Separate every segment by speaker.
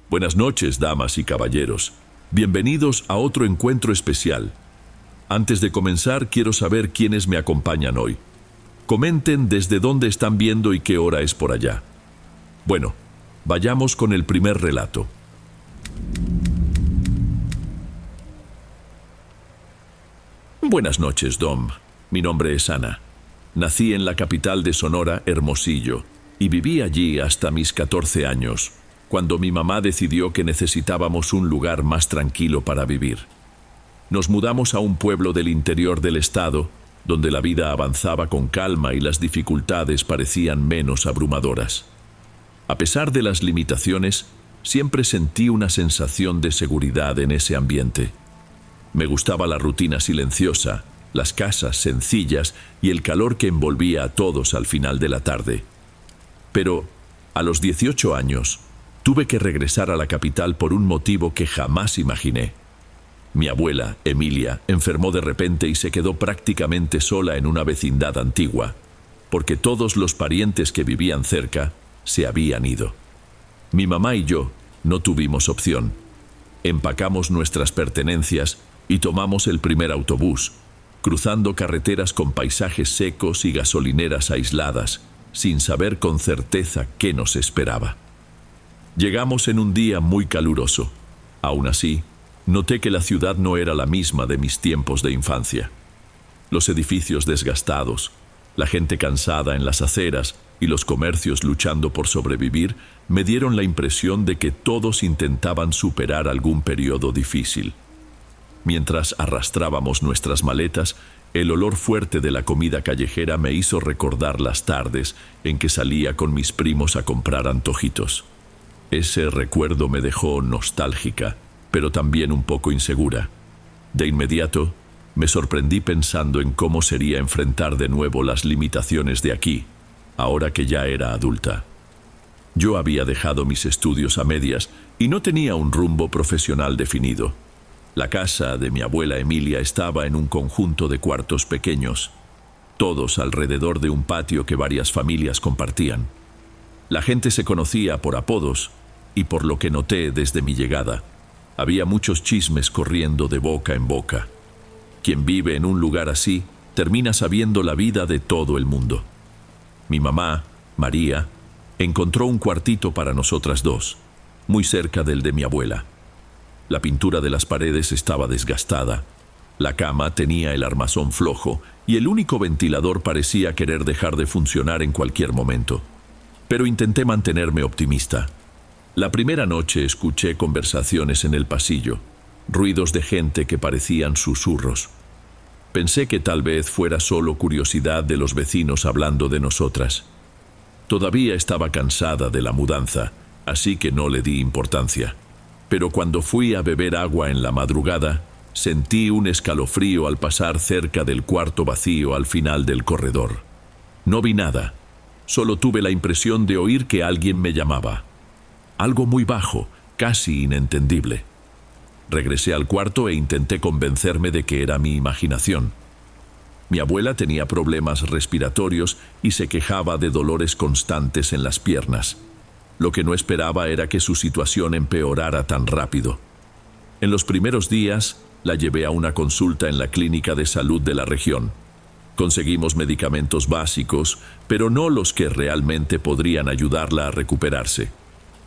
Speaker 1: Buenas noches, damas y caballeros. Bienvenidos a otro encuentro especial. Antes de comenzar, quiero saber quiénes me acompañan hoy. Comenten desde dónde están viendo y qué hora es por allá. Bueno, vayamos con el primer relato. Buenas noches, Dom. Mi nombre es Ana. Nací en la capital de Sonora, Hermosillo, y viví allí hasta mis 14 años, cuando mi mamá decidió que necesitábamos un lugar más tranquilo para vivir. Nos mudamos a un pueblo del interior del estado, donde la vida avanzaba con calma y las dificultades parecían menos abrumadoras. A pesar de las limitaciones, siempre sentí una sensación de seguridad en ese ambiente. Me gustaba la rutina silenciosa, las casas sencillas y el calor que envolvía a todos al final de la tarde. Pero, a los 18 años, tuve que regresar a la capital por un motivo que jamás imaginé. Mi abuela, Emilia, enfermó de repente y se quedó prácticamente sola en una vecindad antigua, porque todos los parientes que vivían cerca se habían ido. Mi mamá y yo no tuvimos opción. Empacamos nuestras pertenencias y tomamos el primer autobús, cruzando carreteras con paisajes secos y gasolineras aisladas, sin saber con certeza qué nos esperaba. Llegamos en un día muy caluroso. Aún así, noté que la ciudad no era la misma de mis tiempos de infancia. Los edificios desgastados, la gente cansada en las aceras y los comercios luchando por sobrevivir me dieron la impresión de que todos intentaban superar algún periodo difícil. Mientras arrastrábamos nuestras maletas, el olor fuerte de la comida callejera me hizo recordar las tardes en que salía con mis primos a comprar antojitos. Ese recuerdo me dejó nostálgica, pero también un poco insegura. De inmediato, me sorprendí pensando en cómo sería enfrentar de nuevo las limitaciones de aquí, ahora que ya era adulta. Yo había dejado mis estudios a medias y no tenía un rumbo profesional definido. La casa de mi abuela Emilia estaba en un conjunto de cuartos pequeños, todos alrededor de un patio que varias familias compartían. La gente se conocía por apodos, y por lo que noté desde mi llegada, había muchos chismes corriendo de boca en boca. Quien vive en un lugar así termina sabiendo la vida de todo el mundo. Mi mamá, María, encontró un cuartito para nosotras dos, muy cerca del de mi abuela. La pintura de las paredes estaba desgastada, la cama tenía el armazón flojo y el único ventilador parecía querer dejar de funcionar en cualquier momento. Pero intenté mantenerme optimista. La primera noche escuché conversaciones en el pasillo, ruidos de gente que parecían susurros. Pensé que tal vez fuera solo curiosidad de los vecinos hablando de nosotras. Todavía estaba cansada de la mudanza, así que no le di importancia. Pero cuando fui a beber agua en la madrugada, sentí un escalofrío al pasar cerca del cuarto vacío al final del corredor. No vi nada, solo tuve la impresión de oír que alguien me llamaba. Algo muy bajo, casi inentendible. Regresé al cuarto e intenté convencerme de que era mi imaginación. Mi abuela tenía problemas respiratorios y se quejaba de dolores constantes en las piernas. Lo que no esperaba era que su situación empeorara tan rápido. En los primeros días, la llevé a una consulta en la clínica de salud de la región. Conseguimos medicamentos básicos, pero no los que realmente podrían ayudarla a recuperarse.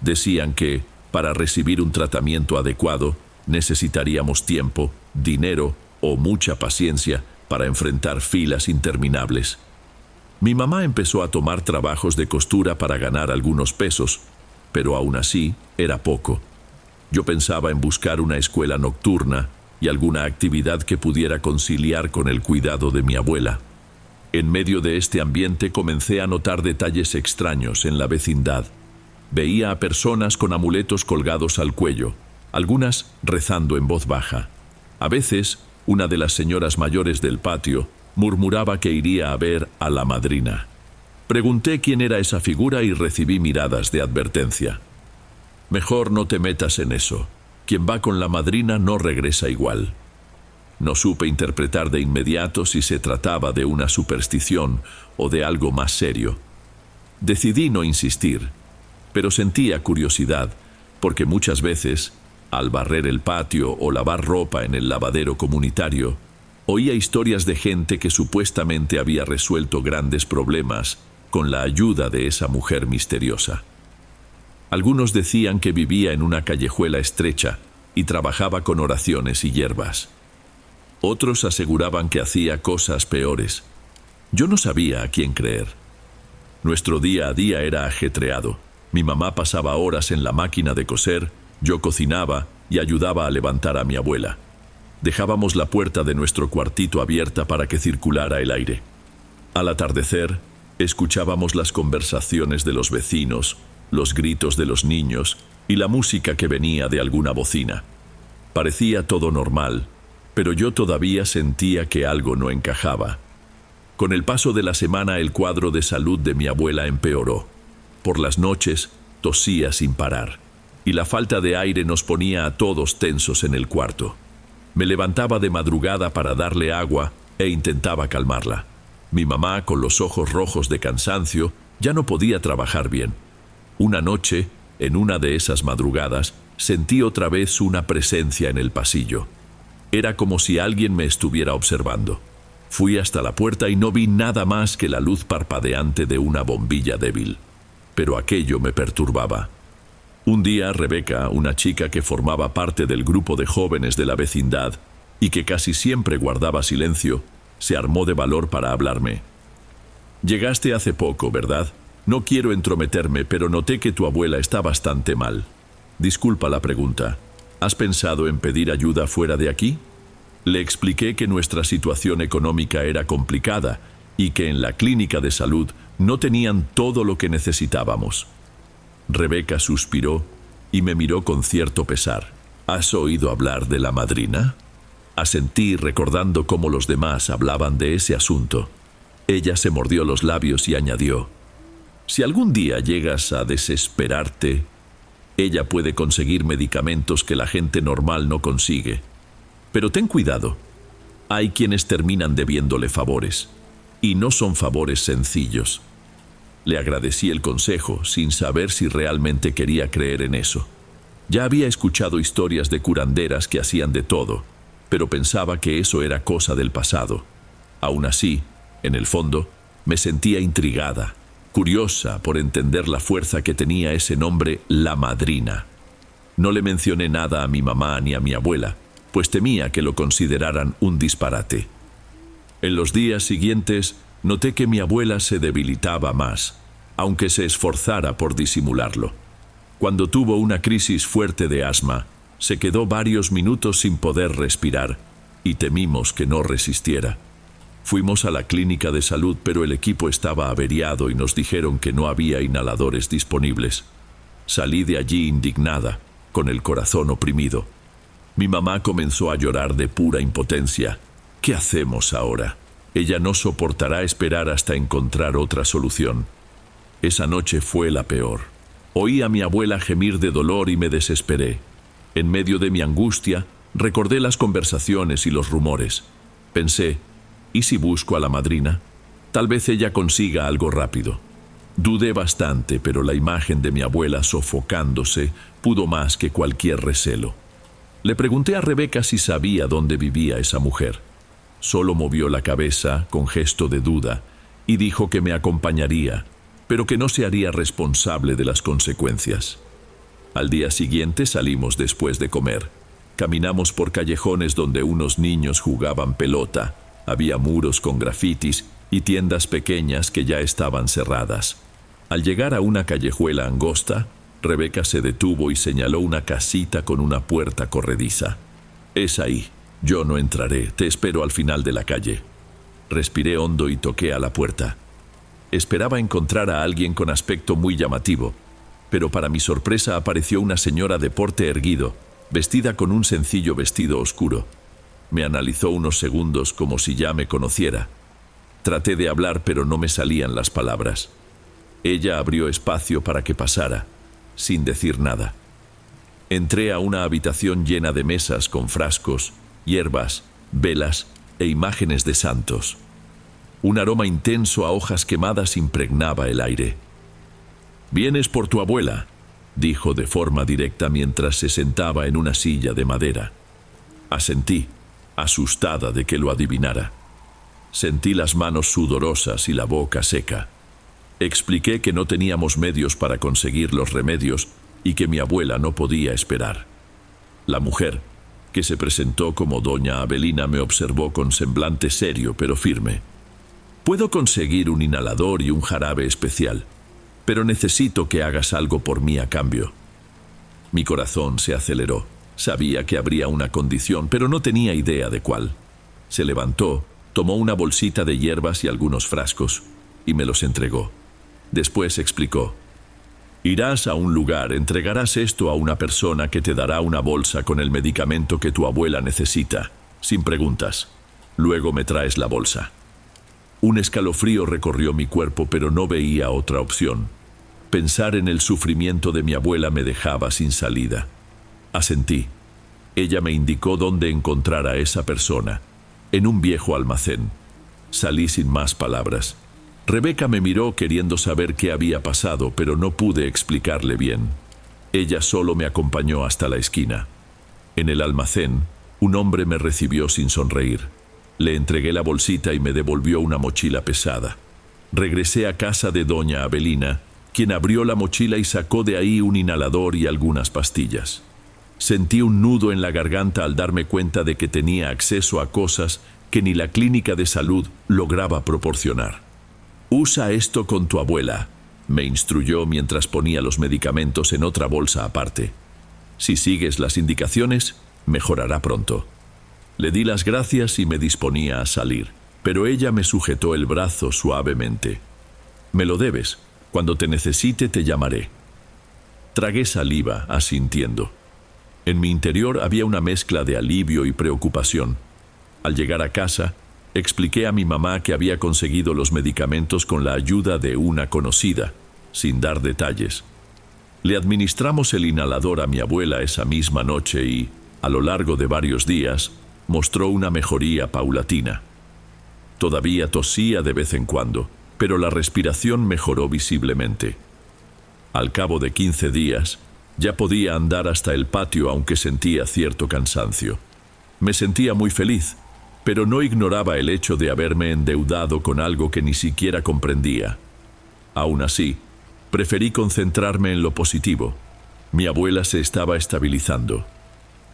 Speaker 1: Decían que, para recibir un tratamiento adecuado, necesitaríamos tiempo, dinero o mucha paciencia para enfrentar filas interminables. Mi mamá empezó a tomar trabajos de costura para ganar algunos pesos, pero aún así era poco. Yo pensaba en buscar una escuela nocturna y alguna actividad que pudiera conciliar con el cuidado de mi abuela. En medio de este ambiente comencé a notar detalles extraños en la vecindad. Veía a personas con amuletos colgados al cuello, algunas rezando en voz baja. A veces, una de las señoras mayores del patio murmuraba que iría a ver a la madrina. Pregunté quién era esa figura y recibí miradas de advertencia. Mejor no te metas en eso. Quien va con la madrina no regresa igual. No supe interpretar de inmediato si se trataba de una superstición o de algo más serio. Decidí no insistir, pero sentía curiosidad, porque muchas veces, al barrer el patio o lavar ropa en el lavadero comunitario, oía historias de gente que supuestamente había resuelto grandes problemas con la ayuda de esa mujer misteriosa. Algunos decían que vivía en una callejuela estrecha y trabajaba con oraciones y hierbas. Otros aseguraban que hacía cosas peores. Yo no sabía a quién creer. Nuestro día a día era ajetreado. Mi mamá pasaba horas en la máquina de coser, yo cocinaba y ayudaba a levantar a mi abuela. Dejábamos la puerta de nuestro cuartito abierta para que circulara el aire. Al atardecer, escuchábamos las conversaciones de los vecinos, los gritos de los niños y la música que venía de alguna bocina. Parecía todo normal, pero yo todavía sentía que algo no encajaba. Con el paso de la semana, el cuadro de salud de mi abuela empeoró. Por las noches, tosía sin parar, y la falta de aire nos ponía a todos tensos en el cuarto. Me levantaba de madrugada para darle agua e intentaba calmarla. Mi mamá, con los ojos rojos de cansancio, ya no podía trabajar bien. Una noche, en una de esas madrugadas, sentí otra vez una presencia en el pasillo. Era como si alguien me estuviera observando. Fui hasta la puerta y no vi nada más que la luz parpadeante de una bombilla débil. Pero aquello me perturbaba. Un día, Rebeca, una chica que formaba parte del grupo de jóvenes de la vecindad y que casi siempre guardaba silencio, se armó de valor para hablarme. «Llegaste hace poco, ¿verdad? No quiero entrometerme, pero noté que tu abuela está bastante mal. Disculpa la pregunta. ¿Has pensado en pedir ayuda fuera de aquí?» Le expliqué que nuestra situación económica era complicada y que en la clínica de salud no tenían todo lo que necesitábamos. Rebeca suspiró y me miró con cierto pesar. «¿Has oído hablar de la madrina?» Asentí, recordando cómo los demás hablaban de ese asunto. Ella se mordió los labios y añadió: «Si algún día llegas a desesperarte, ella puede conseguir medicamentos que la gente normal no consigue. Pero ten cuidado. Hay quienes terminan debiéndole favores, y no son favores sencillos». Le agradecí el consejo, sin saber si realmente quería creer en eso. Ya había escuchado historias de curanderas que hacían de todo, pero pensaba que eso era cosa del pasado. Aún así, en el fondo, me sentía intrigada, curiosa por entender la fuerza que tenía ese nombre, la madrina. No le mencioné nada a mi mamá ni a mi abuela, pues temía que lo consideraran un disparate. En los días siguientes, noté que mi abuela se debilitaba más, aunque se esforzara por disimularlo. Cuando tuvo una crisis fuerte de asma, se quedó varios minutos sin poder respirar y temimos que no resistiera. Fuimos a la clínica de salud, pero el equipo estaba averiado y nos dijeron que no había inhaladores disponibles. Salí de allí indignada, con el corazón oprimido. Mi mamá comenzó a llorar de pura impotencia. ¿Qué hacemos ahora? Ella no soportará esperar hasta encontrar otra solución. Esa noche fue la peor. Oí a mi abuela gemir de dolor y me desesperé. En medio de mi angustia, recordé las conversaciones y los rumores. Pensé: ¿y si busco a la madrina? Tal vez ella consiga algo rápido. Dudé bastante, pero la imagen de mi abuela sofocándose pudo más que cualquier recelo. Le pregunté a Rebeca si sabía dónde vivía esa mujer. Solo movió la cabeza con gesto de duda y dijo que me acompañaría, pero que no se haría responsable de las consecuencias. Al día siguiente salimos después de comer. Caminamos por callejones donde unos niños jugaban pelota. Había muros con grafitis y tiendas pequeñas que ya estaban cerradas. Al llegar a una callejuela angosta, Rebeca se detuvo y señaló una casita con una puerta corrediza. «Es ahí. Yo no entraré. Te espero al final de la calle». Respiré hondo y toqué a la puerta. Esperaba encontrar a alguien con aspecto muy llamativo, pero para mi sorpresa apareció una señora de porte erguido, vestida con un sencillo vestido oscuro. Me analizó unos segundos como si ya me conociera. Traté de hablar, pero no me salían las palabras. Ella abrió espacio para que pasara, sin decir nada. Entré a una habitación llena de mesas con frascos, hierbas, velas e imágenes de santos. Un aroma intenso a hojas quemadas impregnaba el aire. «¿Vienes por tu abuela?», dijo de forma directa mientras se sentaba en una silla de madera. Asentí, asustada de que lo adivinara. Sentí las manos sudorosas y la boca seca. Expliqué que no teníamos medios para conseguir los remedios y que mi abuela no podía esperar. La mujer, que se presentó como doña Avelina, me observó con semblante serio pero firme. «Puedo conseguir un inhalador y un jarabe especial, pero necesito que hagas algo por mí a cambio». Mi corazón se aceleró. Sabía que habría una condición, pero no tenía idea de cuál. Se levantó, tomó una bolsita de hierbas y algunos frascos, y me los entregó. Después explicó: «Irás a un lugar, entregarás esto a una persona que te dará una bolsa con el medicamento que tu abuela necesita, sin preguntas. Luego me traes la bolsa». Un escalofrío recorrió mi cuerpo, pero no veía otra opción. Pensar en el sufrimiento de mi abuela me dejaba sin salida. Asentí. Ella me indicó dónde encontrar a esa persona, en un viejo almacén. Salí sin más palabras. Rebeca me miró queriendo saber qué había pasado, pero no pude explicarle bien. Ella solo me acompañó hasta la esquina. En el almacén, un hombre me recibió sin sonreír. Le entregué la bolsita y me devolvió una mochila pesada. Regresé a casa de doña Avelina, quien abrió la mochila y sacó de ahí un inhalador y algunas pastillas. Sentí un nudo en la garganta al darme cuenta de que tenía acceso a cosas que ni la clínica de salud lograba proporcionar. «Usa esto con tu abuela», me instruyó mientras ponía los medicamentos en otra bolsa aparte. «Si sigues las indicaciones, mejorará pronto». Le di las gracias y me disponía a salir, pero ella me sujetó el brazo suavemente. «Me lo debes. Cuando te necesite te llamaré». Tragué saliva, asintiendo. En mi interior había una mezcla de alivio y preocupación. Al llegar a casa, expliqué a mi mamá que había conseguido los medicamentos con la ayuda de una conocida, sin dar detalles. Le administramos el inhalador a mi abuela esa misma noche y, a lo largo de varios días, mostró una mejoría paulatina. Todavía tosía de vez en cuando, pero la respiración mejoró visiblemente. Al cabo de 15 días, ya podía andar hasta el patio, aunque sentía cierto cansancio. Me sentía muy feliz, pero no ignoraba el hecho de haberme endeudado con algo que ni siquiera comprendía. Aún así, preferí concentrarme en lo positivo. Mi abuela se estaba estabilizando.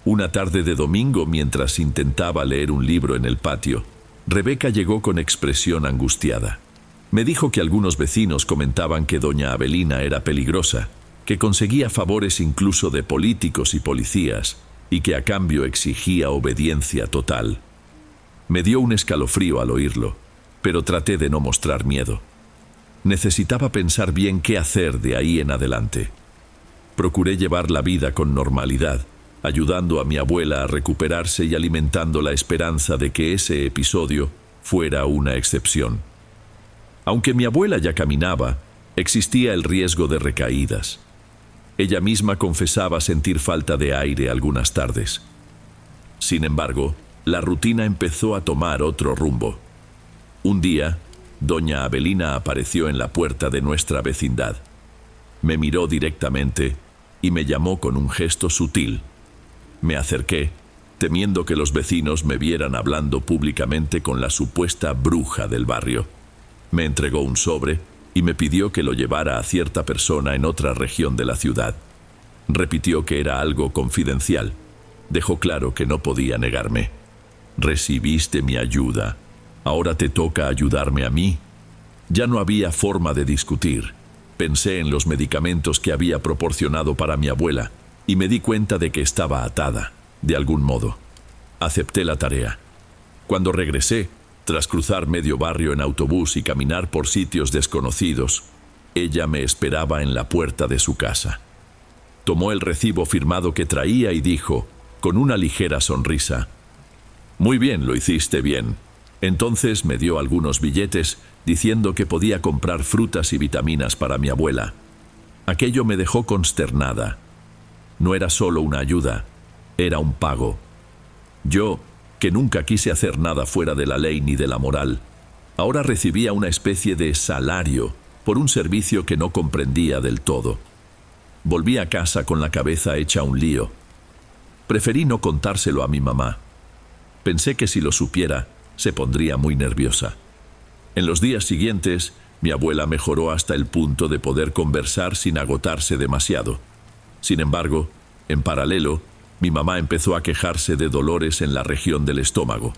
Speaker 1: Una tarde de domingo, mientras intentaba leer un libro en el patio, Rebeca llegó con expresión angustiada. Me dijo que algunos vecinos comentaban que doña Avelina era peligrosa, que conseguía favores incluso de políticos y policías, y que a cambio exigía obediencia total. Me dio un escalofrío al oírlo, pero traté de no mostrar miedo. Necesitaba pensar bien qué hacer de ahí en adelante. Procuré llevar la vida con normalidad, ayudando a mi abuela a recuperarse y alimentando la esperanza de que ese episodio fuera una excepción. Aunque mi abuela ya caminaba, existía el riesgo de recaídas. Ella misma confesaba sentir falta de aire algunas tardes. Sin embargo, la rutina empezó a tomar otro rumbo. Un día, doña Avelina apareció en la puerta de nuestra vecindad. Me miró directamente y me llamó con un gesto sutil. Me acerqué, temiendo que los vecinos me vieran hablando públicamente con la supuesta bruja del barrio. Me entregó un sobre y me pidió que lo llevara a cierta persona en otra región de la ciudad. Repitió que era algo confidencial. Dejó claro que no podía negarme. «Recibiste mi ayuda. Ahora te toca ayudarme a mí». Ya no había forma de discutir. Pensé en los medicamentos que había proporcionado para mi abuela y me di cuenta de que estaba atada, de algún modo. Acepté la tarea. Cuando regresé, tras cruzar medio barrio en autobús y caminar por sitios desconocidos, ella me esperaba en la puerta de su casa. Tomó el recibo firmado que traía y dijo, con una ligera sonrisa: «Muy bien, lo hiciste bien». Entonces me dio algunos billetes diciendo que podía comprar frutas y vitaminas para mi abuela. Aquello me dejó consternada. No era solo una ayuda, era un pago. Yo, que nunca quise hacer nada fuera de la ley ni de la moral, ahora recibía una especie de salario por un servicio que no comprendía del todo. Volví a casa con la cabeza hecha un lío. Preferí no contárselo a mi mamá. Pensé que si lo supiera, se pondría muy nerviosa. En los días siguientes, mi abuela mejoró hasta el punto de poder conversar sin agotarse demasiado. Sin embargo, en paralelo, mi mamá empezó a quejarse de dolores en la región del estómago.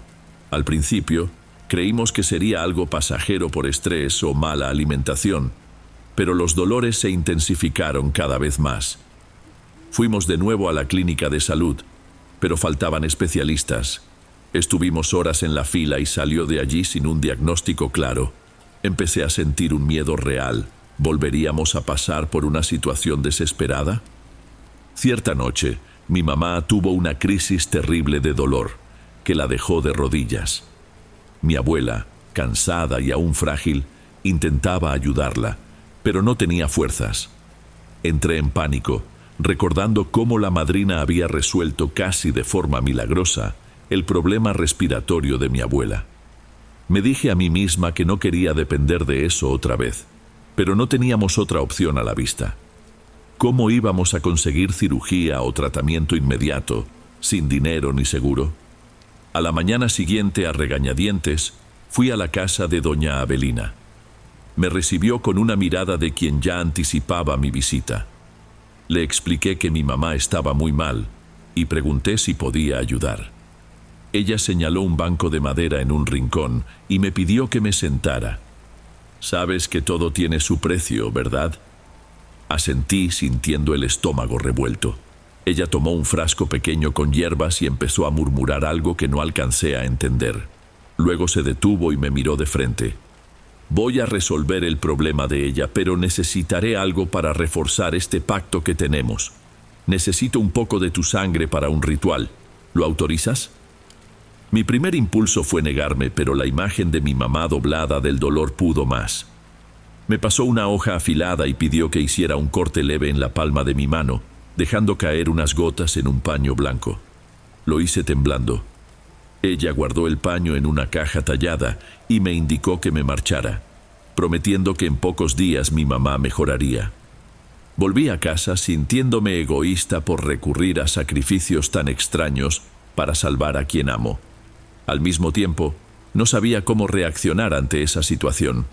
Speaker 1: Al principio, creímos que sería algo pasajero por estrés o mala alimentación, pero los dolores se intensificaron cada vez más. Fuimos de nuevo a la clínica de salud, pero faltaban especialistas. Estuvimos horas en la fila y salió de allí sin un diagnóstico claro. Empecé a sentir un miedo real. ¿Volveríamos a pasar por una situación desesperada? Cierta noche, mi mamá tuvo una crisis terrible de dolor, que la dejó de rodillas. Mi abuela, cansada y aún frágil, intentaba ayudarla, pero no tenía fuerzas. Entré en pánico, recordando cómo la madrina había resuelto casi de forma milagrosa el problema respiratorio de mi abuela. Me dije a mí misma que no quería depender de eso otra vez, pero no teníamos otra opción a la vista. ¿Cómo íbamos a conseguir cirugía o tratamiento inmediato, sin dinero ni seguro? A la mañana siguiente, a regañadientes, fui a la casa de doña Avelina. Me recibió con una mirada de quien ya anticipaba mi visita. Le expliqué que mi mamá estaba muy mal y pregunté si podía ayudar. Ella señaló un banco de madera en un rincón y me pidió que me sentara. «Sabes que todo tiene su precio, ¿verdad?». Asentí sintiendo el estómago revuelto. Ella tomó un frasco pequeño con hierbas y empezó a murmurar algo que no alcancé a entender. Luego se detuvo y me miró de frente. «Voy a resolver el problema de ella, pero necesitaré algo para reforzar este pacto que tenemos. Necesito un poco de tu sangre para un ritual. ¿Lo autorizas?». Mi primer impulso fue negarme, pero la imagen de mi mamá doblada del dolor pudo más. Me pasó una hoja afilada y pidió que hiciera un corte leve en la palma de mi mano, dejando caer unas gotas en un paño blanco. Lo hice temblando. Ella guardó el paño en una caja tallada y me indicó que me marchara, prometiendo que en pocos días mi mamá mejoraría. Volví a casa sintiéndome egoísta por recurrir a sacrificios tan extraños para salvar a quien amo. Al mismo tiempo, no sabía cómo reaccionar ante esa situación.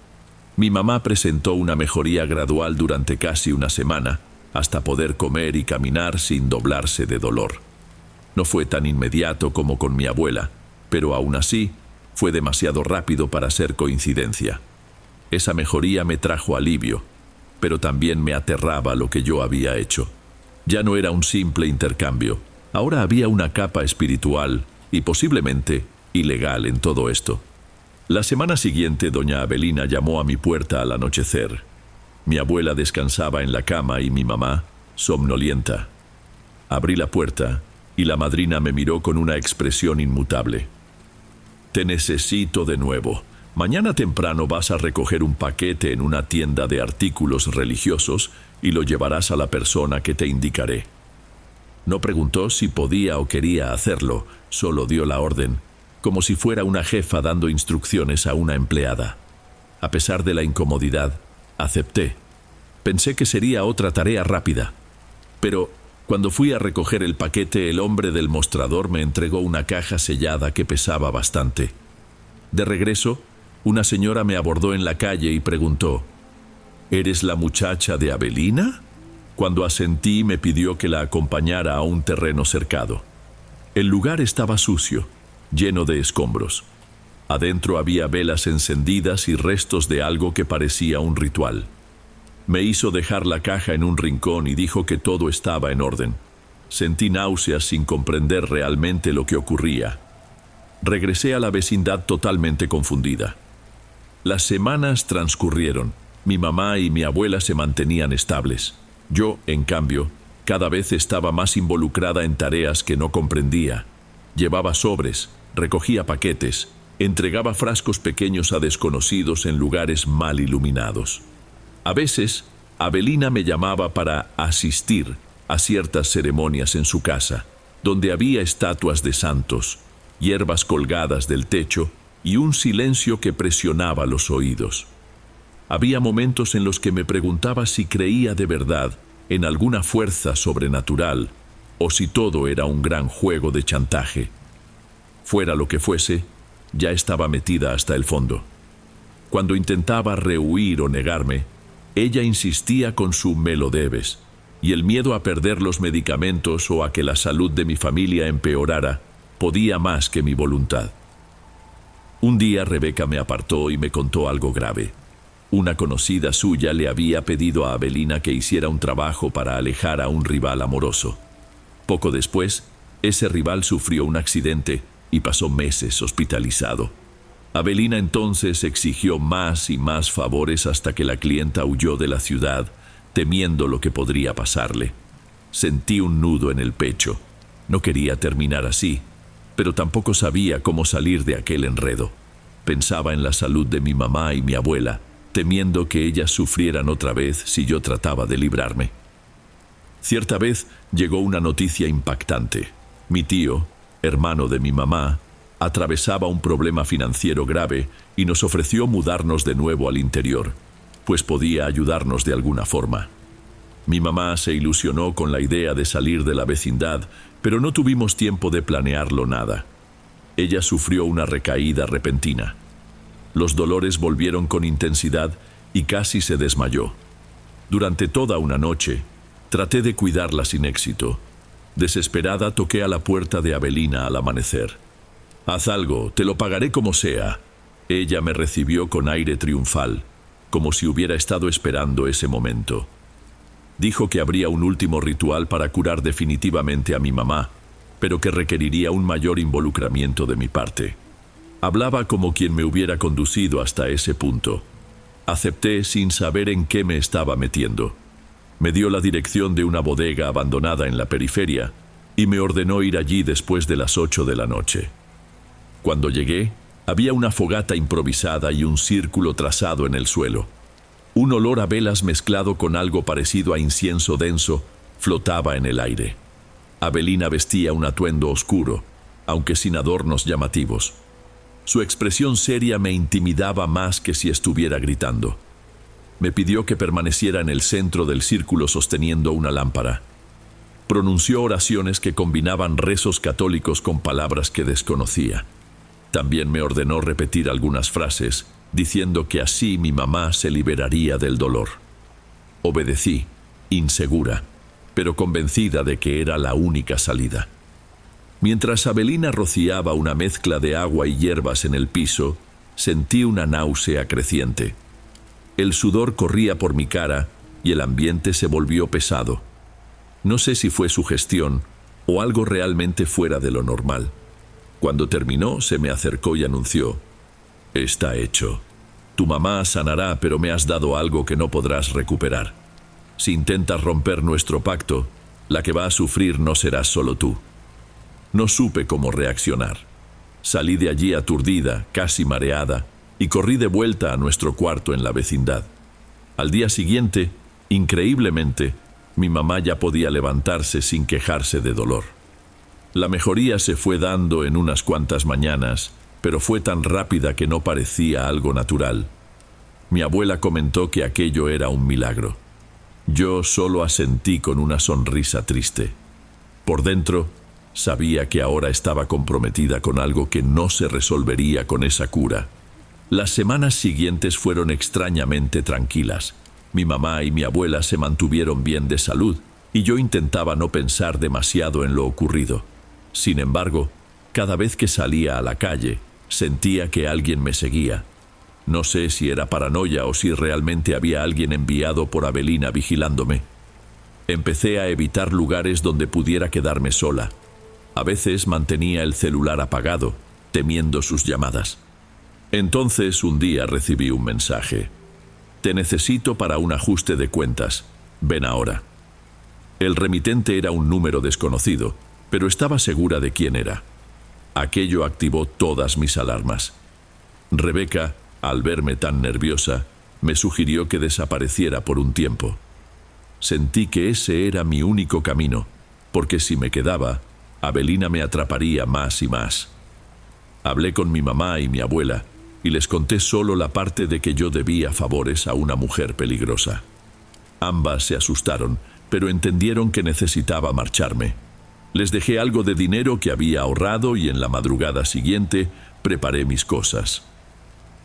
Speaker 1: Mi mamá presentó una mejoría gradual durante casi una semana, hasta poder comer y caminar sin doblarse de dolor. No fue tan inmediato como con mi abuela, pero aún así fue demasiado rápido para ser coincidencia. Esa mejoría me trajo alivio, pero también me aterraba lo que yo había hecho. Ya no era un simple intercambio, ahora había una capa espiritual y posiblemente ilegal en todo esto. La semana siguiente, doña Avelina llamó a mi puerta al anochecer. Mi abuela descansaba en la cama y mi mamá, somnolienta. Abrí la puerta y la madrina me miró con una expresión inmutable. «Te necesito de nuevo. Mañana temprano vas a recoger un paquete en una tienda de artículos religiosos y lo llevarás a la persona que te indicaré». No preguntó si podía o quería hacerlo, solo dio la orden, como si fuera una jefa dando instrucciones a una empleada. A pesar de la incomodidad, acepté. Pensé que sería otra tarea rápida. Pero cuando fui a recoger el paquete, el hombre del mostrador me entregó una caja sellada que pesaba bastante. De regreso, una señora me abordó en la calle y preguntó: «¿Eres la muchacha de Avelina?». Cuando asentí, me pidió que la acompañara a un terreno cercado. El lugar estaba sucio, lleno de escombros. Adentro había velas encendidas y restos de algo que parecía un ritual. Me hizo dejar la caja en un rincón y dijo que todo estaba en orden. Sentí náuseas sin comprender realmente lo que ocurría. Regresé a la vecindad totalmente confundida. Las semanas transcurrieron. Mi mamá y mi abuela se mantenían estables. Yo, en cambio, cada vez estaba más involucrada en tareas que no comprendía. Llevaba sobres, recogía paquetes, entregaba frascos pequeños a desconocidos en lugares mal iluminados. A veces, Avelina me llamaba para asistir a ciertas ceremonias en su casa, donde había estatuas de santos, hierbas colgadas del techo y un silencio que presionaba los oídos. Había momentos en los que me preguntaba si creía de verdad en alguna fuerza sobrenatural o si todo era un gran juego de chantaje. Fuera lo que fuese, ya estaba metida hasta el fondo. Cuando intentaba rehuir o negarme, ella insistía con su "me lo debes", y el miedo a perder los medicamentos o a que la salud de mi familia empeorara podía más que mi voluntad. Un día Rebeca me apartó y me contó algo grave. Una conocida suya le había pedido a Avelina que hiciera un trabajo para alejar a un rival amoroso. Poco después, ese rival sufrió un accidente y pasó meses hospitalizado. Avelina entonces exigió más y más favores hasta que la clienta huyó de la ciudad, temiendo lo que podría pasarle. Sentí un nudo en el pecho. No quería terminar así, pero tampoco sabía cómo salir de aquel enredo. Pensaba en la salud de mi mamá y mi abuela, temiendo que ellas sufrieran otra vez si yo trataba de librarme. Cierta vez llegó una noticia impactante. Mi tío, hermano de mi mamá, atravesaba un problema financiero grave y nos ofreció mudarnos de nuevo al interior, pues podía ayudarnos de alguna forma. Mi mamá se ilusionó con la idea de salir de la vecindad, pero no tuvimos tiempo de planearlo nada. Ella sufrió una recaída repentina. Los dolores volvieron con intensidad y casi se desmayó. Durante toda una noche, traté de cuidarla sin éxito. Desesperada, toqué a la puerta de Avelina al amanecer. «Haz algo, te lo pagaré como sea». Ella me recibió con aire triunfal, como si hubiera estado esperando ese momento. Dijo que habría un último ritual para curar definitivamente a mi mamá, pero que requeriría un mayor involucramiento de mi parte. Hablaba como quien me hubiera conducido hasta ese punto. Acepté sin saber en qué me estaba metiendo. Me dio la dirección de una bodega abandonada en la periferia y me ordenó ir allí después de las 8 de la noche. Cuando llegué, había una fogata improvisada y un círculo trazado en el suelo. Un olor a velas mezclado con algo parecido a incienso denso flotaba en el aire. Avelina vestía un atuendo oscuro, aunque sin adornos llamativos. Su expresión seria me intimidaba más que si estuviera gritando. Me pidió que permaneciera en el centro del círculo sosteniendo una lámpara. Pronunció oraciones que combinaban rezos católicos con palabras que desconocía. También me ordenó repetir algunas frases, diciendo que así mi mamá se liberaría del dolor. Obedecí, insegura, pero convencida de que era la única salida. Mientras Avelina rociaba una mezcla de agua y hierbas en el piso, sentí una náusea creciente. El sudor corría por mi cara y el ambiente se volvió pesado. No sé si fue sugestión o algo realmente fuera de lo normal. Cuando terminó, se me acercó y anunció: «Está hecho. Tu mamá sanará, pero me has dado algo que no podrás recuperar. Si intentas romper nuestro pacto, la que va a sufrir no serás solo tú». No supe cómo reaccionar. Salí de allí aturdida, casi mareada, y corrí de vuelta a nuestro cuarto en la vecindad. Al día siguiente, increíblemente, mi mamá ya podía levantarse sin quejarse de dolor. La mejoría se fue dando en unas cuantas mañanas, pero fue tan rápida que no parecía algo natural. Mi abuela comentó que aquello era un milagro. Yo solo asentí con una sonrisa triste. Por dentro, sabía que ahora estaba comprometida con algo que no se resolvería con esa cura. Las semanas siguientes fueron extrañamente tranquilas. Mi mamá y mi abuela se mantuvieron bien de salud, y yo intentaba no pensar demasiado en lo ocurrido. Sin embargo, cada vez que salía a la calle, sentía que alguien me seguía. No sé si era paranoia o si realmente había alguien enviado por Avelina vigilándome. Empecé a evitar lugares donde pudiera quedarme sola. A veces mantenía el celular apagado, temiendo sus llamadas. Entonces, un día recibí un mensaje: «Te necesito para un ajuste de cuentas. Ven ahora». El remitente era un número desconocido, pero estaba segura de quién era. Aquello activó todas mis alarmas. Rebeca, al verme tan nerviosa, me sugirió que desapareciera por un tiempo. Sentí que ese era mi único camino, porque si me quedaba, Avelina me atraparía más y más. Hablé con mi mamá y mi abuela, y les conté solo la parte de que yo debía favores a una mujer peligrosa. Ambas se asustaron, pero entendieron que necesitaba marcharme. Les dejé algo de dinero que había ahorrado y en la madrugada siguiente preparé mis cosas.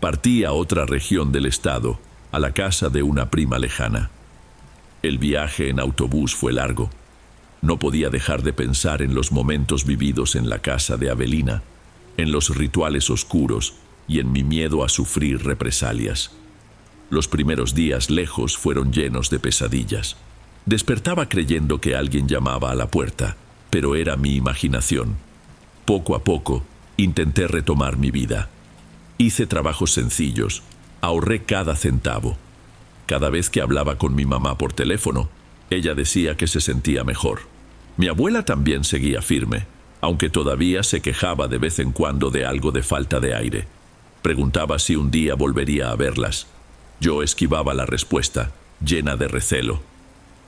Speaker 1: Partí a otra región del estado, a la casa de una prima lejana. El viaje en autobús fue largo. No podía dejar de pensar en los momentos vividos en la casa de Avelina, en los rituales oscuros y en mi miedo a sufrir represalias. Los primeros días lejos fueron llenos de pesadillas. Despertaba creyendo que alguien llamaba a la puerta, pero era mi imaginación. Poco a poco, intenté retomar mi vida. Hice trabajos sencillos, ahorré cada centavo. Cada vez que hablaba con mi mamá por teléfono, ella decía que se sentía mejor. Mi abuela también seguía firme, aunque todavía se quejaba de vez en cuando de algo de falta de aire. Preguntaba si un día volvería a verlas. Yo esquivaba la respuesta, llena de recelo.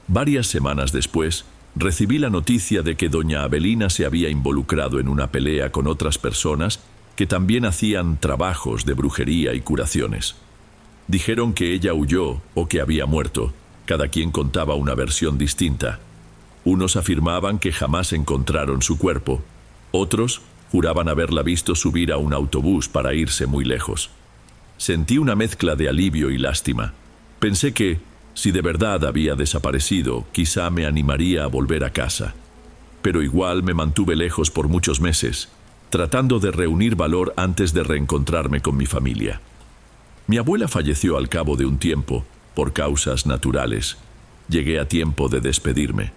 Speaker 1: Varias semanas después, recibí la noticia de que doña Avelina se había involucrado en una pelea con otras personas que también hacían trabajos de brujería y curaciones. Dijeron que ella huyó o que había muerto. Cada quien contaba una versión distinta. Unos afirmaban que jamás encontraron su cuerpo. Otros juraban haberla visto subir a un autobús para irse muy lejos. Sentí una mezcla de alivio y lástima. Pensé que, si de verdad había desaparecido, quizá me animaría a volver a casa. Pero igual me mantuve lejos por muchos meses, tratando de reunir valor antes de reencontrarme con mi familia. Mi abuela falleció al cabo de un tiempo, por causas naturales. Llegué a tiempo de despedirme.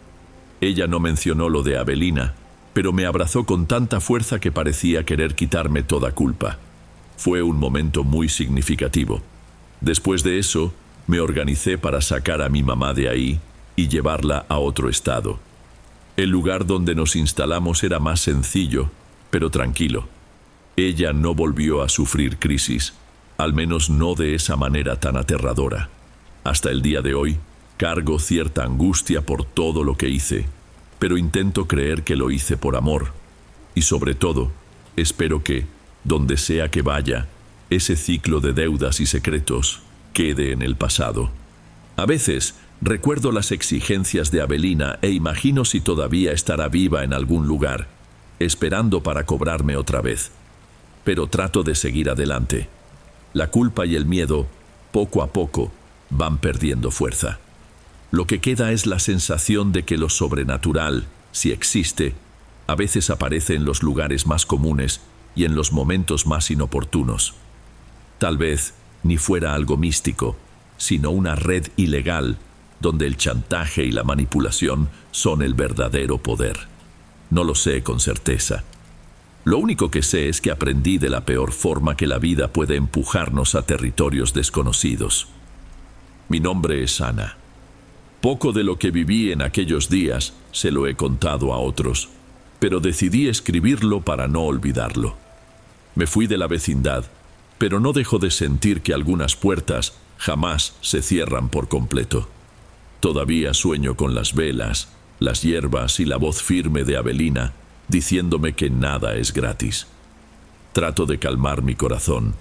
Speaker 1: Ella no mencionó lo de Avelina, pero me abrazó con tanta fuerza que parecía querer quitarme toda culpa. Fue un momento muy significativo. Después de eso, me organicé para sacar a mi mamá de ahí y llevarla a otro estado. El lugar donde nos instalamos era más sencillo, pero tranquilo. Ella no volvió a sufrir crisis, al menos no de esa manera tan aterradora. Hasta el día de hoy, cargo cierta angustia por todo lo que hice, pero intento creer que lo hice por amor. Y sobre todo, espero que, donde sea que vaya, ese ciclo de deudas y secretos quede en el pasado. A veces, recuerdo las exigencias de Avelina e imagino si todavía estará viva en algún lugar, esperando para cobrarme otra vez. Pero trato de seguir adelante. La culpa y el miedo, poco a poco, van perdiendo fuerza. Lo que queda es la sensación de que lo sobrenatural, si existe, a veces aparece en los lugares más comunes y en los momentos más inoportunos. Tal vez ni fuera algo místico, sino una red ilegal donde el chantaje y la manipulación son el verdadero poder. No lo sé con certeza. Lo único que sé es que aprendí de la peor forma que la vida puede empujarnos a territorios desconocidos. Mi nombre es Ana. Poco de lo que viví en aquellos días se lo he contado a otros, pero decidí escribirlo para no olvidarlo. Me fui de la vecindad, pero no dejo de sentir que algunas puertas jamás se cierran por completo. Todavía sueño con las velas, las hierbas y la voz firme de Avelina, diciéndome que nada es gratis. Trato de calmar mi corazón.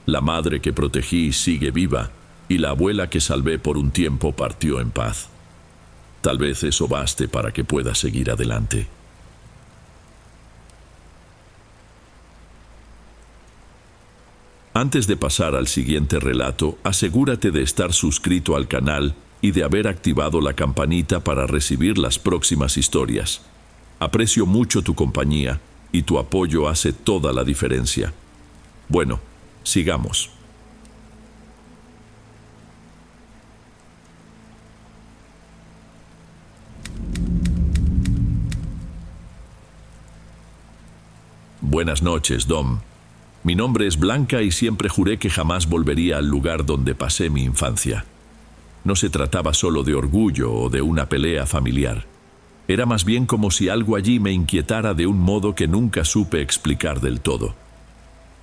Speaker 1: La madre que protegí sigue viva, y la abuela que salvé por un tiempo partió en paz. Tal vez eso baste para que pueda seguir adelante. Antes de pasar al siguiente relato, asegúrate de estar suscrito al canal y de haber activado la campanita para recibir las próximas historias. Aprecio mucho tu compañía y tu apoyo hace toda la diferencia. Bueno, sigamos. Buenas noches, Dom. Mi nombre es Blanca y siempre juré que jamás volvería al lugar donde pasé mi infancia. No se trataba solo de orgullo o de una pelea familiar. Era más bien como si algo allí me inquietara de un modo que nunca supe explicar del todo.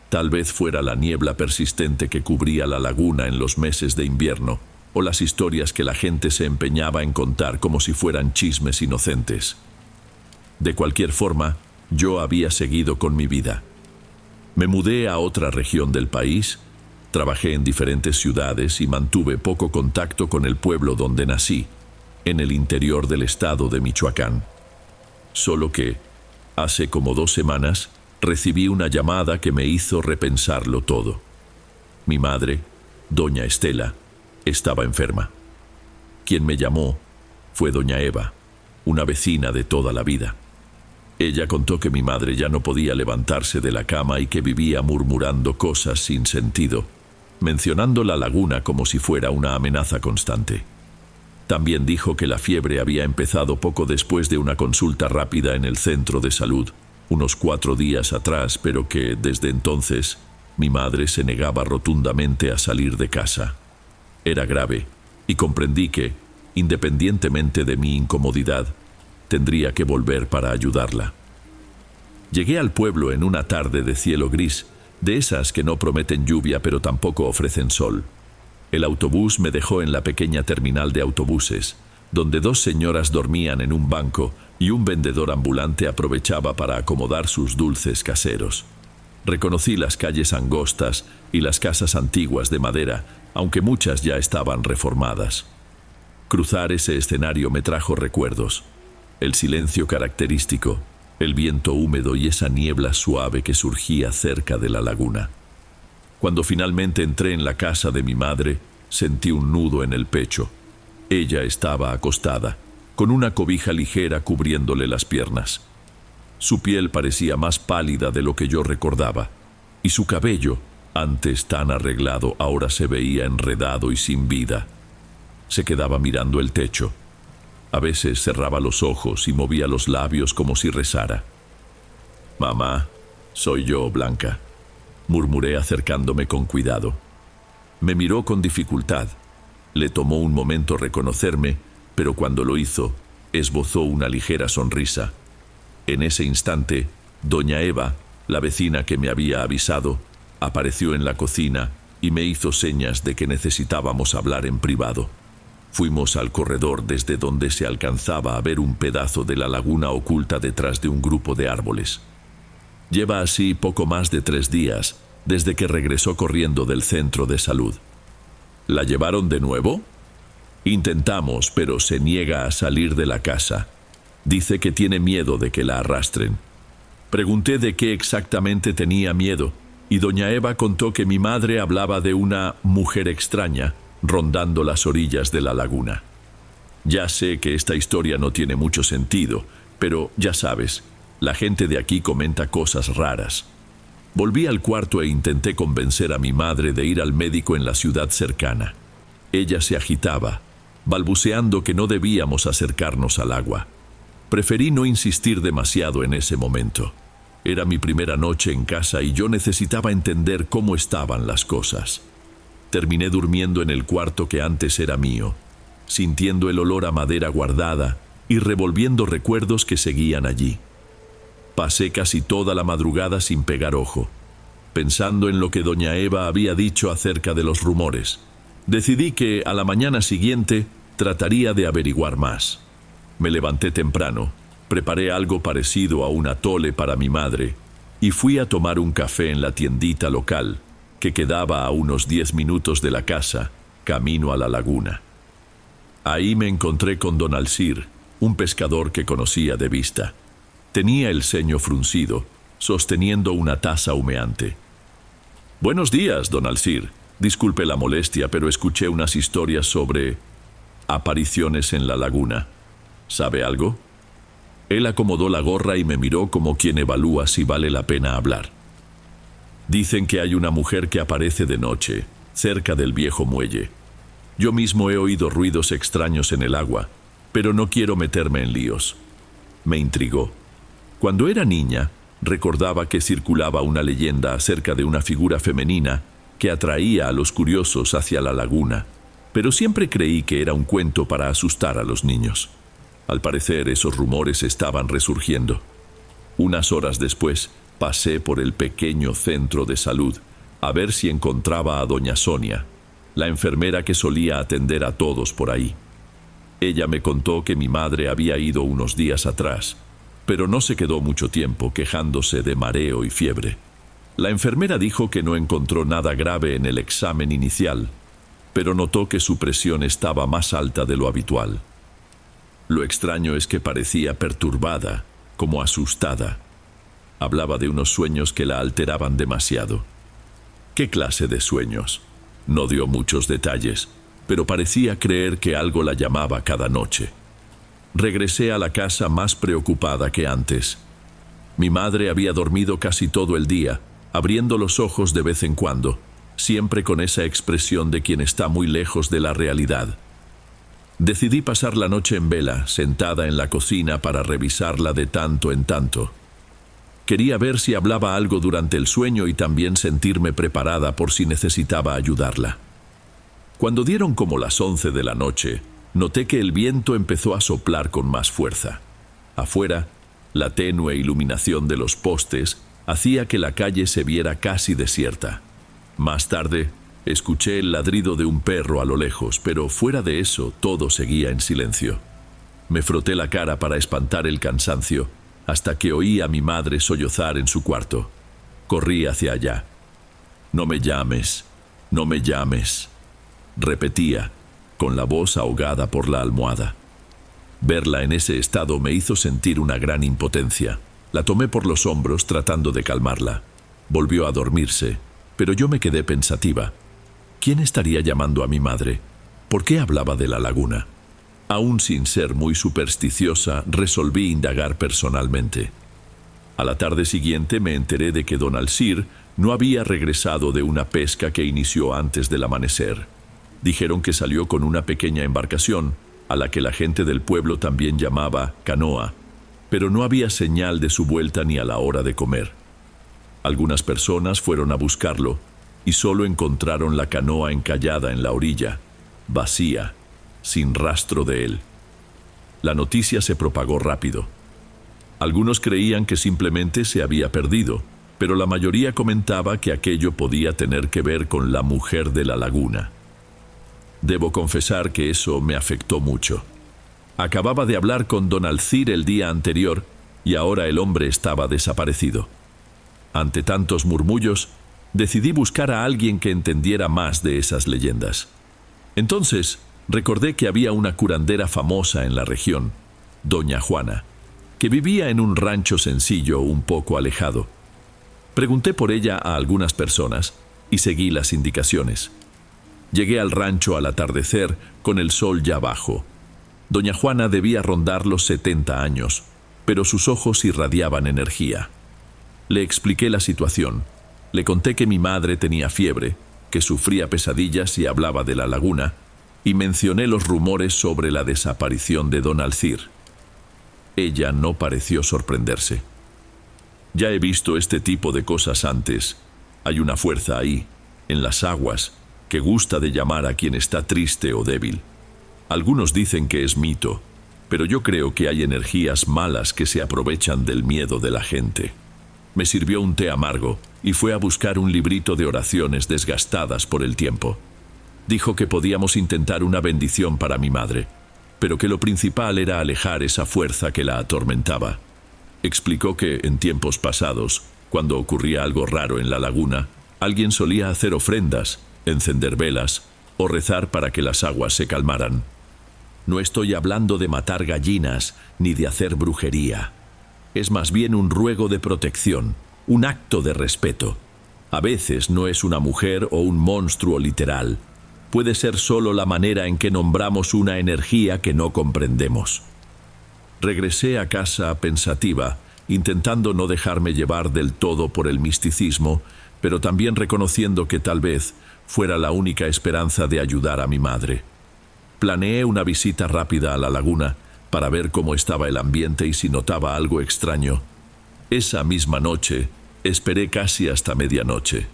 Speaker 1: Tal vez fuera la niebla persistente que cubría la laguna en los meses de invierno, o las historias que la gente se empeñaba en contar como si fueran chismes inocentes. De cualquier forma, yo había seguido con mi vida. Me mudé a otra región del país, trabajé en diferentes ciudades y mantuve poco contacto con el pueblo donde nací. en el interior del estado de Michoacán. Solo que, hace como 2 semanas, recibí una llamada que me hizo repensarlo todo. Mi madre, doña Estela, estaba enferma. Quien me llamó fue doña Eva, una vecina de toda la vida. Ella contó que mi madre ya no podía levantarse de la cama y que vivía murmurando cosas sin sentido, mencionando la laguna como si fuera una amenaza constante. También dijo que la fiebre había empezado poco después de una consulta rápida en el centro de salud, unos 4 días atrás, pero que desde entonces mi madre se negaba rotundamente a salir de casa. Era grave, y comprendí que, independientemente de mi incomodidad, tendría que volver para ayudarla. Llegué al pueblo en una tarde de cielo gris, de esas que no prometen lluvia pero tampoco ofrecen sol. El autobús me dejó en la pequeña terminal de autobuses, donde 2 señoras dormían en un banco y un vendedor ambulante aprovechaba para acomodar sus dulces caseros. Reconocí las calles angostas y las casas antiguas de madera, aunque muchas ya estaban reformadas. Cruzar ese escenario me trajo recuerdos. El silencio característico, el viento húmedo y esa niebla suave que surgía cerca de la laguna. Cuando finalmente entré en la casa de mi madre, sentí un nudo en el pecho. Ella estaba acostada, con una cobija ligera cubriéndole las piernas. Su piel parecía más pálida de lo que yo recordaba, y su cabello, antes tan arreglado, ahora se veía enredado y sin vida. Se quedaba mirando el techo. A veces cerraba los ojos y movía los labios como si rezara. «Mamá, soy yo, Blanca», murmuré acercándome con cuidado. Me miró con dificultad. Le tomó un momento reconocerme, pero cuando lo hizo, esbozó una ligera sonrisa. En ese instante, doña Eva, la vecina que me había avisado, apareció en la cocina y me hizo señas de que necesitábamos hablar en privado. Fuimos al corredor desde donde se alcanzaba a ver un pedazo de la laguna oculta detrás de un grupo de árboles. Lleva así poco más de 3 días desde que regresó corriendo del centro de salud. ¿La llevaron de nuevo? Intentamos, pero se niega a salir de la casa. Dice que tiene miedo de que la arrastren. Pregunté de qué exactamente tenía miedo, y doña Eva contó que mi madre hablaba de una mujer extraña rondando las orillas de la laguna. Ya sé que esta historia no tiene mucho sentido, pero ya sabes, la gente de aquí comenta cosas raras. Volví al cuarto e intenté convencer a mi madre de ir al médico en la ciudad cercana. Ella se agitaba, balbuceando que no debíamos acercarnos al agua. Preferí no insistir demasiado en ese momento. Era mi primera noche en casa y yo necesitaba entender cómo estaban las cosas. Terminé durmiendo en el cuarto que antes era mío, sintiendo el olor a madera guardada y revolviendo recuerdos que seguían allí. Pasé casi toda la madrugada sin pegar ojo, pensando en lo que doña Eva había dicho acerca de los rumores. Decidí que a la mañana siguiente trataría de averiguar más. Me levanté temprano, preparé algo parecido a un atole para mi madre y fui a tomar un café en la tiendita local, que quedaba a unos 10 minutos de la casa, camino a la laguna. Ahí me encontré con don Alcir, un pescador que conocía de vista. Tenía el ceño fruncido, sosteniendo una taza humeante. «Buenos días, don Alcir. Disculpe la molestia, pero escuché unas historias sobre apariciones en la laguna. ¿Sabe algo?» Él acomodó la gorra y me miró como quien evalúa si vale la pena hablar. «Dicen que hay una mujer que aparece de noche, cerca del viejo muelle. Yo mismo he oído ruidos extraños en el agua, pero no quiero meterme en líos». Me intrigó. Cuando era niña, recordaba que circulaba una leyenda acerca de una figura femenina que atraía a los curiosos hacia la laguna, pero siempre creí que era un cuento para asustar a los niños. Al parecer, esos rumores estaban resurgiendo. Unas horas después, pasé por el pequeño centro de salud a ver si encontraba a doña Sonia, la enfermera que solía atender a todos por ahí. Ella me contó que mi madre había ido unos días atrás, pero no se quedó mucho tiempo quejándose de mareo y fiebre. La enfermera dijo que no encontró nada grave en el examen inicial, pero notó que su presión estaba más alta de lo habitual. Lo extraño es que parecía perturbada, como asustada. Hablaba de unos sueños que la alteraban demasiado. ¿Qué clase de sueños? No dio muchos detalles, pero parecía creer que algo la llamaba cada noche. Regresé a la casa más preocupada que antes. Mi madre había dormido casi todo el día, abriendo los ojos de vez en cuando, siempre con esa expresión de quien está muy lejos de la realidad. Decidí pasar la noche en vela, sentada en la cocina para revisarla de tanto en tanto. Quería ver si hablaba algo durante el sueño y también sentirme preparada por si necesitaba ayudarla. Cuando dieron como las 11 de la noche, noté que el viento empezó a soplar con más fuerza. Afuera, la tenue iluminación de los postes hacía que la calle se viera casi desierta. Más tarde, escuché el ladrido de un perro a lo lejos, pero fuera de eso, todo seguía en silencio. Me froté la cara para espantar el cansancio, hasta que oí a mi madre sollozar en su cuarto. Corrí hacia allá. «No me llames, no me llames», repetía, con la voz ahogada por la almohada. Verla en ese estado me hizo sentir una gran impotencia. La tomé por los hombros tratando de calmarla. Volvió a dormirse, pero yo me quedé pensativa. ¿Quién estaría llamando a mi madre? ¿Por qué hablaba de la laguna? Aún sin ser muy supersticiosa, resolví indagar personalmente. A la tarde siguiente me enteré de que don Alcir no había regresado de una pesca que inició antes del amanecer. Dijeron que salió con una pequeña embarcación, a la que la gente del pueblo también llamaba canoa, pero no había señal de su vuelta ni a la hora de comer. Algunas personas fueron a buscarlo y solo encontraron la canoa encallada en la orilla, vacía, sin rastro de él. La noticia se propagó rápido. Algunos creían que simplemente se había perdido, pero la mayoría comentaba que aquello podía tener que ver con la mujer de la laguna. Debo confesar que eso me afectó mucho. Acababa de hablar con don Alcir el día anterior y ahora el hombre estaba desaparecido. Ante tantos murmullos, decidí buscar a alguien que entendiera más de esas leyendas. Entonces, recordé que había una curandera famosa en la región, doña Juana, que vivía en un rancho sencillo un poco alejado. Pregunté por ella a algunas personas y seguí las indicaciones. Llegué al rancho al atardecer con el sol ya bajo. Doña Juana debía rondar los 70 años, pero sus ojos irradiaban energía. Le expliqué la situación. Le conté que mi madre tenía fiebre, que sufría pesadillas y hablaba de la laguna, y mencioné los rumores sobre la desaparición de don Alcir. Ella no pareció sorprenderse. «Ya he visto este tipo de cosas antes. Hay una fuerza ahí, en las aguas, que gusta de llamar a quien está triste o débil. Algunos dicen que es mito, pero yo creo que hay energías malas que se aprovechan del miedo de la gente». Me sirvió un té amargo y fue a buscar un librito de oraciones desgastadas por el tiempo. Dijo que podíamos intentar una bendición para mi madre, pero que lo principal era alejar esa fuerza que la atormentaba. Explicó que en tiempos pasados, cuando ocurría algo raro en la laguna, alguien solía hacer ofrendas, encender velas o rezar para que las aguas se calmaran. No estoy hablando de matar gallinas ni de hacer brujería. Es más bien un ruego de protección, un acto de respeto. A veces no es una mujer o un monstruo literal. Puede ser solo la manera en que nombramos una energía que no comprendemos. Regresé a casa pensativa, intentando no dejarme llevar del todo por el misticismo, pero también reconociendo que tal vez fuera la única esperanza de ayudar a mi madre. Planeé una visita rápida a la laguna para ver cómo estaba el ambiente y si notaba algo extraño. Esa misma noche, esperé casi hasta medianoche.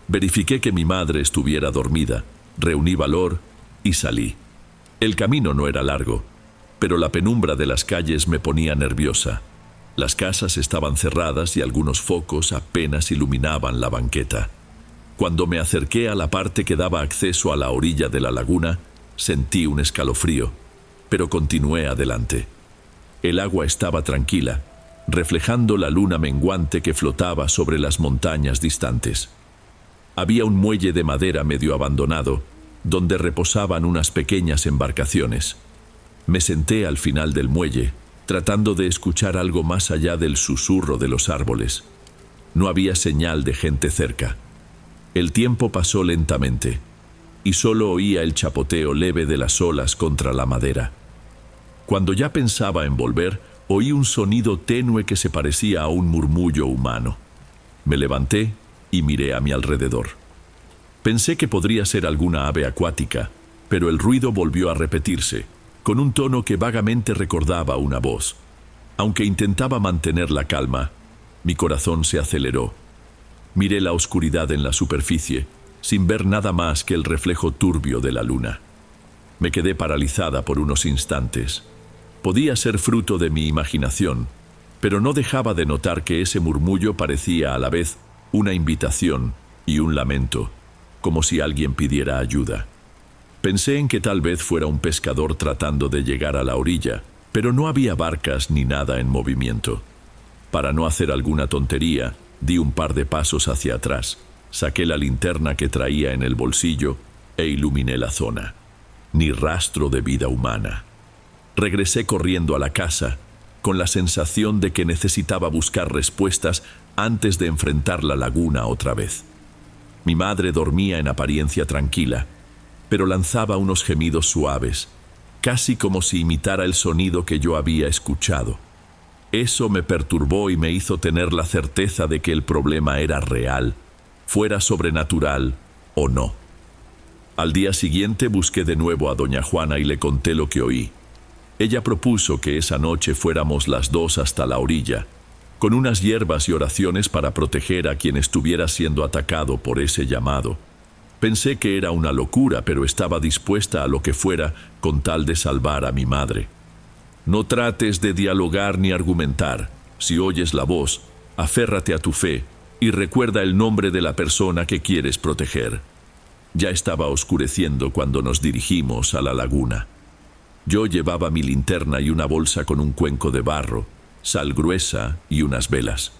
Speaker 1: Verifiqué que mi madre estuviera dormida, reuní valor y salí. El camino no era largo, pero la penumbra de las calles me ponía nerviosa. Las casas estaban cerradas y algunos focos apenas iluminaban la banqueta. Cuando me acerqué a la parte que daba acceso a la orilla de la laguna, sentí un escalofrío, pero continué adelante. El agua estaba tranquila, reflejando la luna menguante que flotaba sobre las montañas distantes. Había un muelle de madera medio abandonado, donde reposaban unas pequeñas embarcaciones. Me senté al final del muelle, tratando de escuchar algo más allá del susurro de los árboles. No había señal de gente cerca. El tiempo pasó lentamente, y solo oía el chapoteo leve de las olas contra la madera. Cuando ya pensaba en volver, oí un sonido tenue que se parecía a un murmullo humano. Me levanté y miré a mi alrededor. Pensé que podría ser alguna ave acuática, pero el ruido volvió a repetirse, con un tono que vagamente recordaba una voz. Aunque intentaba mantener la calma, mi corazón se aceleró. Miré la oscuridad en la superficie, sin ver nada más que el reflejo turbio de la luna. Me quedé paralizada por unos instantes. Podía ser fruto de mi imaginación, pero no dejaba de notar que ese murmullo parecía a la vez una invitación y un lamento, como si alguien pidiera ayuda. Pensé en que tal vez fuera un pescador tratando de llegar a la orilla, pero no había barcas ni nada en movimiento. Para no hacer alguna tontería, di un par de pasos hacia atrás, saqué la linterna que traía en el bolsillo e iluminé la zona. Ni rastro de vida humana. Regresé corriendo a la casa, con la sensación de que necesitaba buscar respuestas antes de enfrentar la laguna otra vez. Mi madre dormía en apariencia tranquila, pero lanzaba unos gemidos suaves, casi como si imitara el sonido que yo había escuchado. Eso me perturbó y me hizo tener la certeza de que el problema era real, fuera sobrenatural o no. Al día siguiente busqué de nuevo a doña Juana y le conté lo que oí. Ella propuso que esa noche fuéramos las dos hasta la orilla, con unas hierbas y oraciones para proteger a quien estuviera siendo atacado por ese llamado. Pensé que era una locura, pero estaba dispuesta a lo que fuera con tal de salvar a mi madre. No trates de dialogar ni argumentar. Si oyes la voz, aférrate a tu fe y recuerda el nombre de la persona que quieres proteger. Ya estaba oscureciendo cuando nos dirigimos a la laguna. Yo llevaba mi linterna y una bolsa con un cuenco de barro, sal gruesa y unas velas.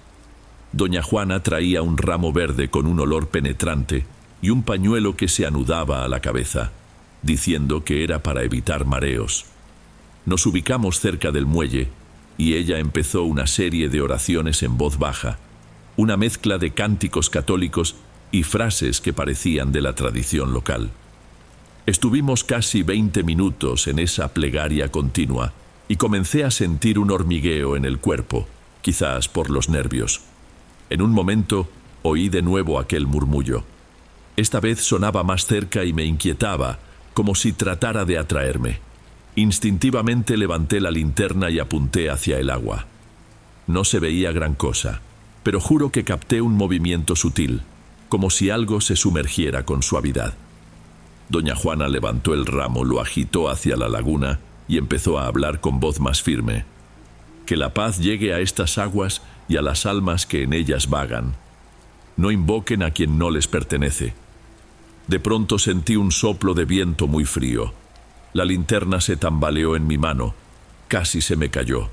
Speaker 1: Doña Juana traía un ramo verde con un olor penetrante y un pañuelo que se anudaba a la cabeza, diciendo que era para evitar mareos. Nos ubicamos cerca del muelle y ella empezó una serie de oraciones en voz baja, una mezcla de cánticos católicos y frases que parecían de la tradición local. Estuvimos casi 20 minutos en esa plegaria continua y comencé a sentir un hormigueo en el cuerpo, quizás por los nervios. En un momento oí de nuevo aquel murmullo. Esta vez sonaba más cerca y me inquietaba, como si tratara de atraerme. Instintivamente levanté la linterna y apunté hacia el agua. No se veía gran cosa, pero juro que capté un movimiento sutil, como si algo se sumergiera con suavidad. Doña Juana levantó el ramo, lo agitó hacia la laguna y empezó a hablar con voz más firme. Que la paz llegue a estas aguas y a las almas que en ellas vagan. No invoquen a quien no les pertenece. De pronto sentí un soplo de viento muy frío. La linterna se tambaleó en mi mano, casi se me cayó.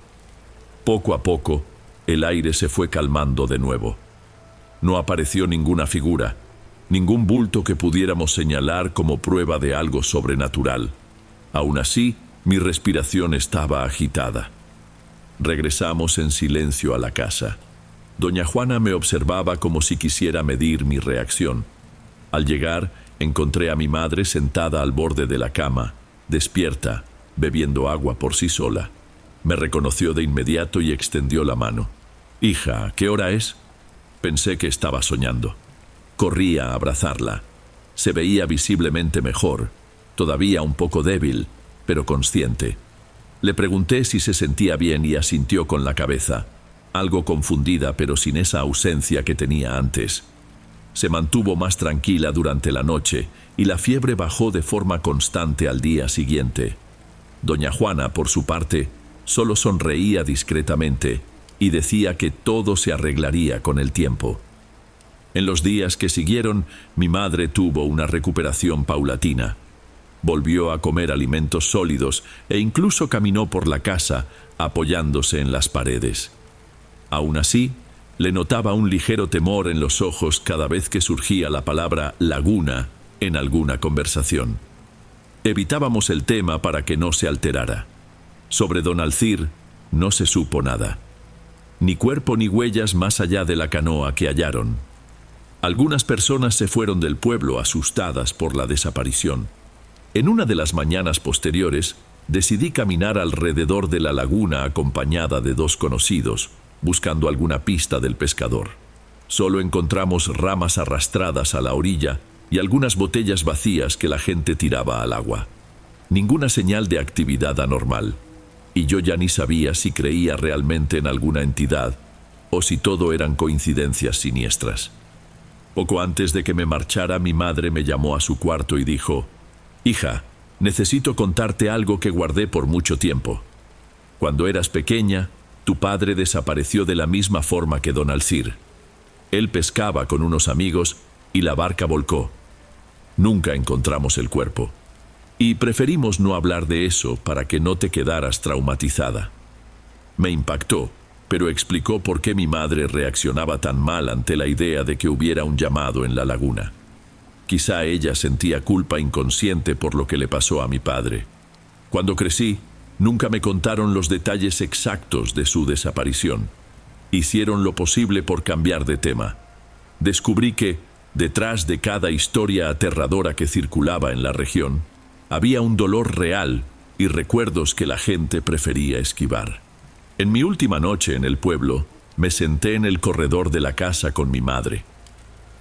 Speaker 1: Poco a poco, el aire se fue calmando de nuevo. No apareció ninguna figura, ningún bulto que pudiéramos señalar como prueba de algo sobrenatural. Aún así, mi respiración estaba agitada. Regresamos en silencio a la casa. Doña Juana me observaba como si quisiera medir mi reacción. Al llegar, encontré a mi madre sentada al borde de la cama, despierta, bebiendo agua por sí sola. Me reconoció de inmediato y extendió la mano. «Hija, ¿qué hora es?» Pensé que estaba soñando. Corrí a abrazarla. Se veía visiblemente mejor, todavía un poco débil, pero consciente. Le pregunté si se sentía bien y asintió con la cabeza, algo confundida pero sin esa ausencia que tenía antes. Se mantuvo más tranquila durante la noche y la fiebre bajó de forma constante al día siguiente. Doña Juana, por su parte, solo sonreía discretamente y decía que todo se arreglaría con el tiempo. En los días que siguieron, mi madre tuvo una recuperación paulatina. Volvió a comer alimentos sólidos e incluso caminó por la casa apoyándose en las paredes. Aún así, le notaba un ligero temor en los ojos cada vez que surgía la palabra laguna en alguna conversación. Evitábamos el tema para que no se alterara. Sobre don Alcir no se supo nada. Ni cuerpo ni huellas más allá de la canoa que hallaron. Algunas personas se fueron del pueblo asustadas por la desaparición. En una de las mañanas posteriores, decidí caminar alrededor de la laguna acompañada de 2 conocidos, buscando alguna pista del pescador. Solo encontramos ramas arrastradas a la orilla y algunas botellas vacías que la gente tiraba al agua. Ninguna señal de actividad anormal. Y yo ya ni sabía si creía realmente en alguna entidad o si todo eran coincidencias siniestras. Poco antes de que me marchara, mi madre me llamó a su cuarto y dijo: «Hija, necesito contarte algo que guardé por mucho tiempo. Cuando eras pequeña, tu padre desapareció de la misma forma que don Alcir. Él pescaba con unos amigos y la barca volcó. Nunca encontramos el cuerpo. Y preferimos no hablar de eso para que no te quedaras traumatizada». Me impactó, pero explicó por qué mi madre reaccionaba tan mal ante la idea de que hubiera un llamado en la laguna. Quizá ella sentía culpa inconsciente por lo que le pasó a mi padre. Cuando crecí, nunca me contaron los detalles exactos de su desaparición. Hicieron lo posible por cambiar de tema. Descubrí que, detrás de cada historia aterradora que circulaba en la región, había un dolor real y recuerdos que la gente prefería esquivar. En mi última noche en el pueblo, me senté en el corredor de la casa con mi madre.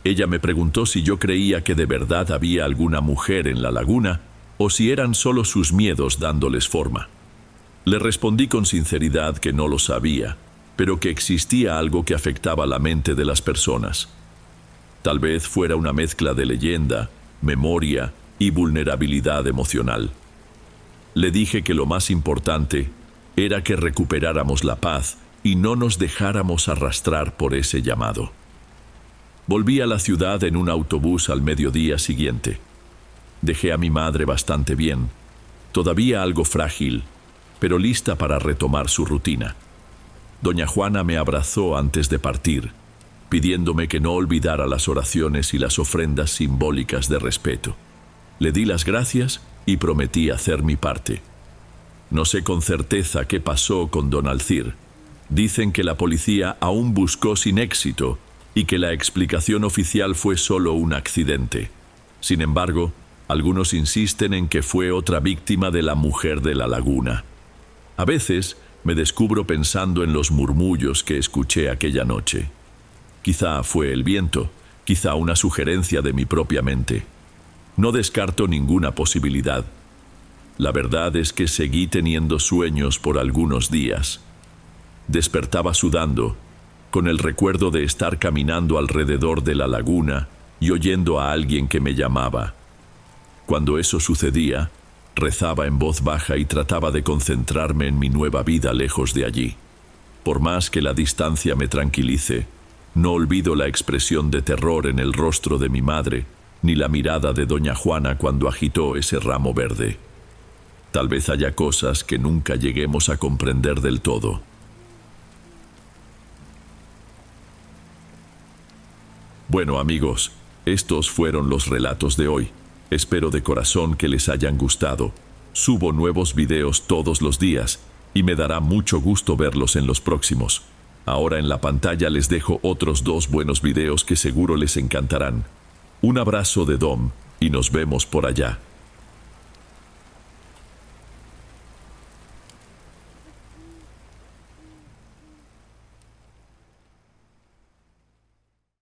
Speaker 1: Ella me preguntó si yo creía que de verdad había alguna mujer en la laguna o si eran solo sus miedos dándoles forma. Le respondí con sinceridad que no lo sabía, pero que existía algo que afectaba la mente de las personas. Tal vez fuera una mezcla de leyenda, memoria y vulnerabilidad emocional. Le dije que lo más importante era que recuperáramos la paz y no nos dejáramos arrastrar por ese llamado. Volví a la ciudad en un autobús al mediodía siguiente. Dejé a mi madre bastante bien, todavía algo frágil, pero lista para retomar su rutina. Doña Juana me abrazó antes de partir, pidiéndome que no olvidara las oraciones y las ofrendas simbólicas de respeto. Le di las gracias y prometí hacer mi parte. No sé con certeza qué pasó con don Alcir. Dicen que la policía aún buscó sin éxito y que la explicación oficial fue solo un accidente. Sin embargo, algunos insisten en que fue otra víctima de la mujer de la laguna. A veces me descubro pensando en los murmullos que escuché aquella noche. Quizá fue el viento, quizá una sugerencia de mi propia mente. No descarto ninguna posibilidad. La verdad es que seguí teniendo sueños por algunos días. Despertaba sudando, con el recuerdo de estar caminando alrededor de la laguna y oyendo a alguien que me llamaba. Cuando eso sucedía, rezaba en voz baja y trataba de concentrarme en mi nueva vida lejos de allí. Por más que la distancia me tranquilice, no olvido la expresión de terror en el rostro de mi madre, ni la mirada de doña Juana cuando agitó ese ramo verde. Tal vez haya cosas que nunca lleguemos a comprender del todo. Bueno, amigos, estos fueron los relatos de hoy. Espero de corazón que les hayan gustado. Subo nuevos videos todos los días y me dará mucho gusto verlos en los próximos. Ahora en la pantalla les dejo otros 2 buenos videos que seguro les encantarán. Un abrazo de Dom y nos vemos por allá.